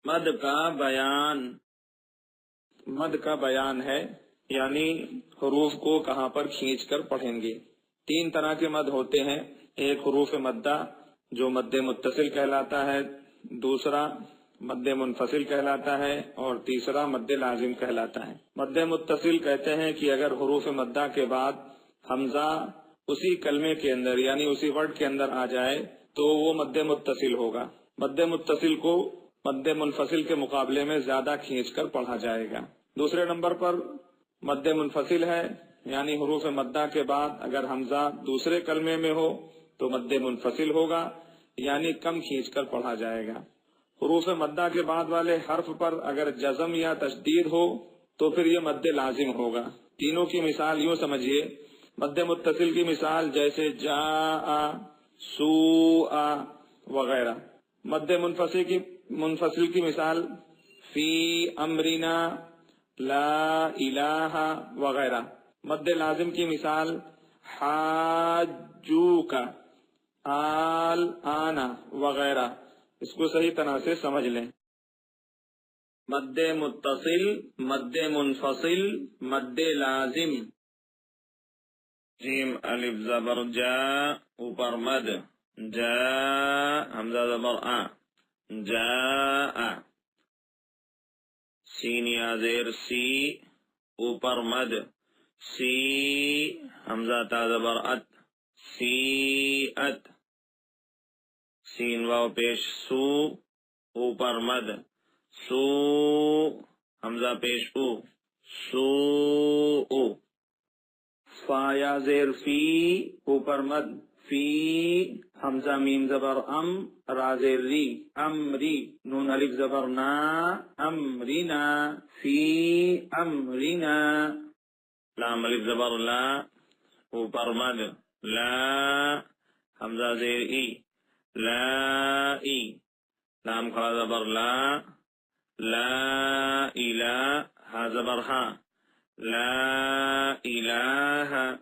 مد کا بیان، مد کا بیان ہے یعنی حروف کو کہاں پر کھینچ کر پڑھیں گے۔ تین طرح کے مد ہوتے ہیں، ایک حروف مدہ جو مد متصل کہلاتا ہے، دوسرا مد منفصل کہلاتا ہے، اور تیسرا مد لازم کہلاتا ہے۔ مد متصل کہتے ہیں کہ اگر حروف مدہ کے بعد حمزہ اسی کلمے کے اندر یعنی اسی ورڈ کے اندر آ جائے تو وہ مد متصل ہوگا۔ مد متصل کو مد منفصل کے مقابلے میں زیادہ کھینچ کر پڑھا جائے گا۔ دوسرے نمبر پر مد منفصل ہے، یعنی حروف مدہ کے بعد اگر حمزہ دوسرے کلمے میں ہو تو مد منفصل ہوگا، یعنی کم کھینچ کر پڑھا جائے گا۔ حروف مدہ کے بعد والے حرف پر اگر جزم یا تشدید ہو تو پھر یہ مد لازم ہوگا۔ تینوں کی مثال یوں سمجھیے، مد متصل کی مثال جیسے جاء، سوء وغیرہ۔ مد منفصل کی مثال فی امرنا، لا الہ وغیرہ۔ مد لازم کی مثال حاجوک، آل آنا وغیرہ۔ اس کو صحیح طرح سے سمجھ لیں۔ مد متصل، مد منفصل، مد لازم۔ جیم الف زبر جا، اوپر مد، جا حمزہ زبر آ، جاء۔ سین یا زیر سی، اوپر مد، سی حمزہ تا زبر ات، سی ات۔ سین واو پیش سو، اوپر مد، سو حمزہ پیش او، سو او۔ فا یا زیر فی، اوپر مد، فی حمزہ میم زبر ام، را زیر ری، امری۔ نون الف زبر نا، امرینا، فی امرینا۔ لام الف زبر لا، اوپر مد، لا حمزہ زیر ای، لا ای۔ لام کھڑا زبر لا، لا الہ، ہا زبر ہا، لا الہ۔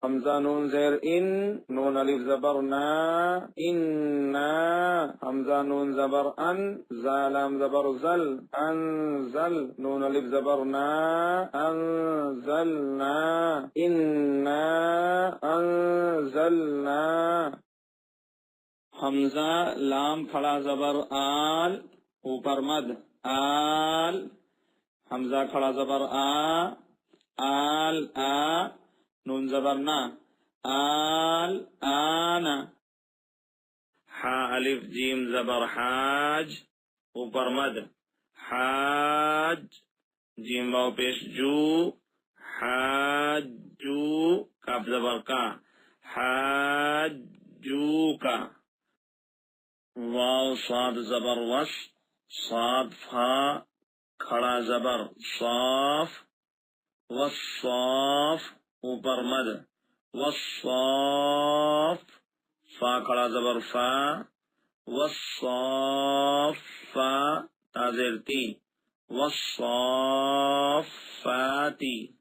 حمزہ نون زیر ان، نون الف زبر نا، اننا۔ حمزہ نون زبر ان، زا لام زبر زل، انزل۔ نون الف زبر نا، انزلنا، انا انزلنا۔ حمزہ لام کھڑا زبر آل، اوپر مد، آل حمزہ کھڑا زبر آ، آل آ۔ نون زبر نا، آل آنا۔ ہا الف جیم زبر حاج، اوپر مد، حاج۔ جیم واو پیش جو، حاجو۔ کاف زبر کا، حاجو کا۔ واو صاد زبر وش، صاد فا کھڑا زبر صاف، والصاف، اوپر مد، والصاف۔ فا کھڑا زبر فا، والصاف فا، تازیر تی، والصافاتی۔